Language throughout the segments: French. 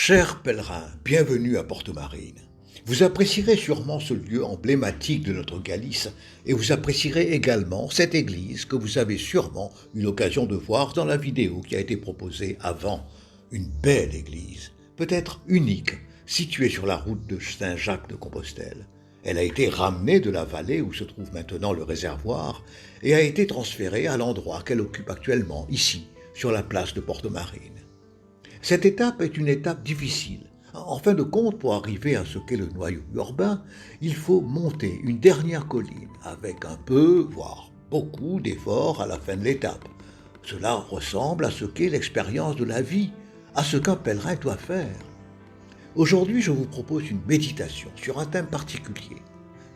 Chers pèlerins, bienvenue à Porto Marine. Vous apprécierez sûrement ce lieu emblématique de notre Galice et vous apprécierez également cette église que vous avez sûrement eu l'occasion de voir dans la vidéo qui a été proposée avant. Une belle église, peut-être unique, située sur la route de Saint-Jacques de Compostelle. Elle a été ramenée de la vallée où se trouve maintenant le réservoir et a été transférée à l'endroit qu'elle occupe actuellement, ici, sur la place de Porto Marine. Cette étape est une étape difficile. En fin de compte, pour arriver à ce qu'est le noyau urbain, il faut monter une dernière colline avec un peu, voire beaucoup d'efforts à la fin de l'étape. Cela ressemble à ce qu'est l'expérience de la vie, à ce qu'un pèlerin doit faire. Aujourd'hui, je vous propose une méditation sur un thème particulier.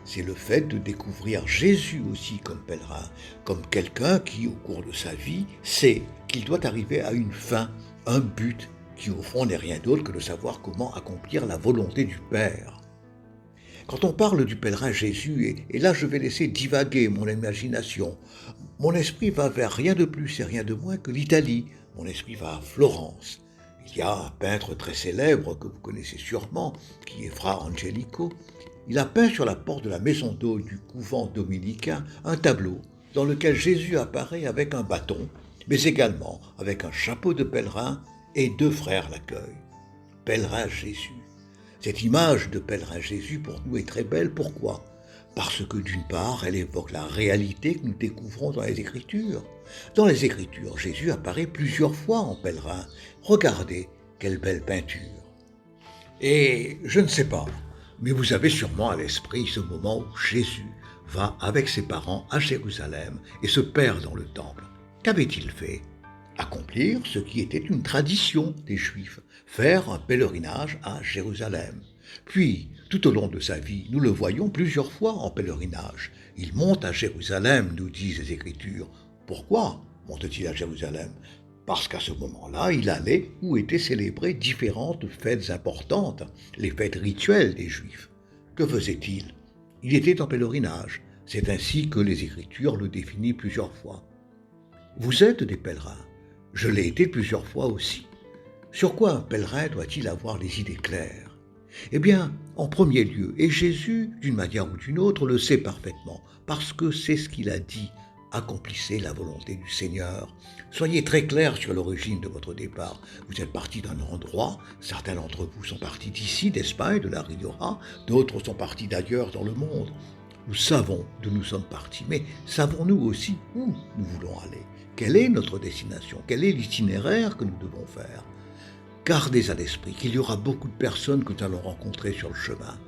C'est le fait de découvrir Jésus aussi comme pèlerin, comme quelqu'un qui, au cours de sa vie, sait qu'il doit arriver à une fin, un but, qui au fond n'est rien d'autre que de savoir comment accomplir la volonté du Père. Quand on parle du pèlerin Jésus, et là je vais laisser divaguer mon imagination, mon esprit va vers rien de plus et rien de moins que l'Italie, mon esprit va à Florence. Il y a un peintre très célèbre que vous connaissez sûrement, qui est Fra Angelico. Il a peint sur la porte de la maison d'eau du couvent dominicain un tableau dans lequel Jésus apparaît avec un bâton, mais également avec un chapeau de pèlerin et deux frères l'accueillent. Pèlerin Jésus. Cette image de pèlerin Jésus pour nous est très belle. Pourquoi ? Parce que d'une part, elle évoque la réalité que nous découvrons dans les Écritures. Dans les Écritures, Jésus apparaît plusieurs fois en pèlerin. Regardez, quelle belle peinture. Et je ne sais pas, mais vous avez sûrement à l'esprit ce moment où Jésus va avec ses parents à Jérusalem et se perd dans le temple. Qu'avait-il fait ? Accomplir ce qui était une tradition des Juifs, faire un pèlerinage à Jérusalem. Puis, tout au long de sa vie, nous le voyons plusieurs fois en pèlerinage. Il monte à Jérusalem, nous disent les Écritures. Pourquoi monte-t-il à Jérusalem ? Parce qu'à ce moment-là, il allait où étaient célébrées différentes fêtes importantes, les fêtes rituelles des Juifs. Que faisait-il ? Il était en pèlerinage. C'est ainsi que les Écritures le définissent plusieurs fois. Vous êtes des pèlerins. Je l'ai été plusieurs fois aussi. Sur quoi un pèlerin doit-il avoir les idées claires ? Eh bien, en premier lieu, et Jésus, d'une manière ou d'une autre, le sait parfaitement, parce que c'est ce qu'il a dit. Accomplissez la volonté du Seigneur. Soyez très clairs sur l'origine de votre départ. Vous êtes partis d'un endroit, certains d'entre vous sont partis d'ici, d'Espagne, de la Rioja, d'autres sont partis d'ailleurs dans le monde. Nous savons d'où nous sommes partis, mais savons-nous aussi où nous voulons aller ? Quelle est notre destination ? Quel est l'itinéraire que nous devons faire ? Gardez à l'esprit qu'il y aura beaucoup de personnes que nous allons rencontrer sur le chemin.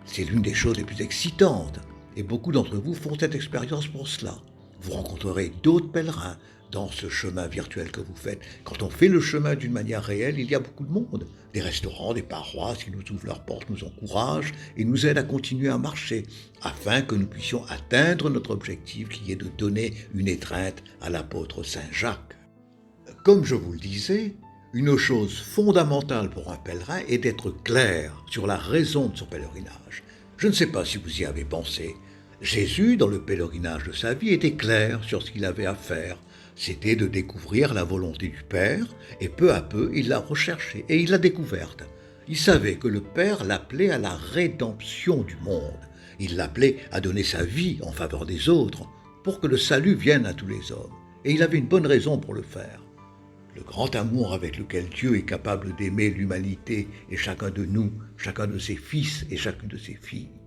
C'est l'une des choses les plus excitantes, et beaucoup d'entre vous font cette expérience pour cela. Vous rencontrerez d'autres pèlerins dans ce chemin virtuel que vous faites. Quand on fait le chemin d'une manière réelle, il y a beaucoup de monde. Des restaurants, des paroisses qui nous ouvrent leurs portes, nous encouragent et nous aident à continuer à marcher, afin que nous puissions atteindre notre objectif qui est de donner une étreinte à l'apôtre Saint Jacques. Comme je vous le disais, une chose fondamentale pour un pèlerin est d'être clair sur la raison de son pèlerinage. Je ne sais pas si vous y avez pensé. Jésus, dans le pèlerinage de sa vie, était clair sur ce qu'il avait à faire. C'était de découvrir la volonté du Père, et peu à peu, il l'a recherchée, et il l'a découverte. Il savait que le Père l'appelait à la rédemption du monde. Il l'appelait à donner sa vie en faveur des autres, pour que le salut vienne à tous les hommes. Et il avait une bonne raison pour le faire. Le grand amour avec lequel Dieu est capable d'aimer l'humanité et chacun de nous, chacun de ses fils et chacune de ses filles.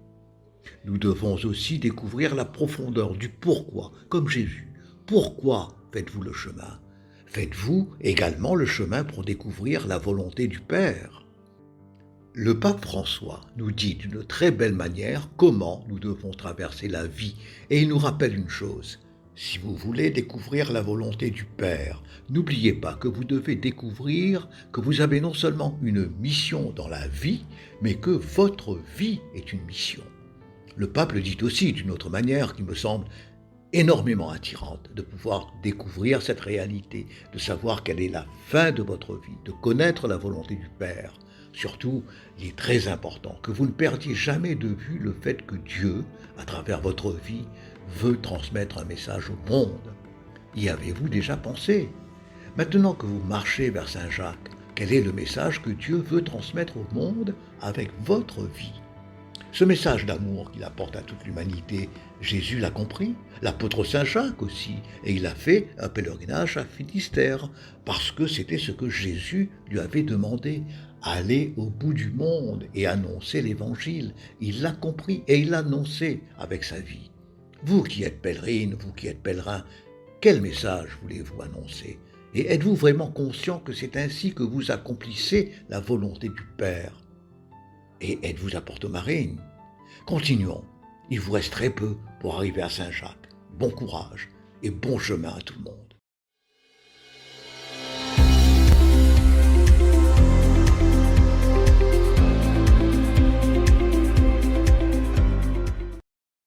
Nous devons aussi découvrir la profondeur du pourquoi, comme Jésus. Pourquoi faites-vous le chemin ? Faites-vous également le chemin pour découvrir la volonté du Père ? Le pape François nous dit d'une très belle manière comment nous devons traverser la vie, et il nous rappelle une chose. Si vous voulez découvrir la volonté du Père, n'oubliez pas que vous devez découvrir que vous avez non seulement une mission dans la vie, mais que votre vie est une mission. Le pape le dit aussi d'une autre manière qui me semble énormément attirante, de pouvoir découvrir cette réalité, de savoir quelle est la fin de votre vie, de connaître la volonté du Père. Surtout, il est très important que vous ne perdiez jamais de vue le fait que Dieu, à travers votre vie, veut transmettre un message au monde. Y avez-vous déjà pensé ? Maintenant que vous marchez vers Saint Jacques, quel est le message que Dieu veut transmettre au monde avec votre vie. Ce message d'amour qu'il apporte à toute l'humanité, Jésus l'a compris, l'apôtre Saint Jacques aussi, et il a fait un pèlerinage à Finistère, parce que c'était ce que Jésus lui avait demandé, aller au bout du monde et annoncer l'Évangile. Il l'a compris et il l'a annoncé avec sa vie. Vous qui êtes pèlerine, vous qui êtes pèlerin, quel message voulez-vous annoncer? Et êtes-vous vraiment conscient que c'est ainsi que vous accomplissez la volonté du Père? Et êtes-vous à Porte-Marine? Continuons. Il vous reste très peu pour arriver à Saint-Jacques. Bon courage et bon chemin à tout le monde.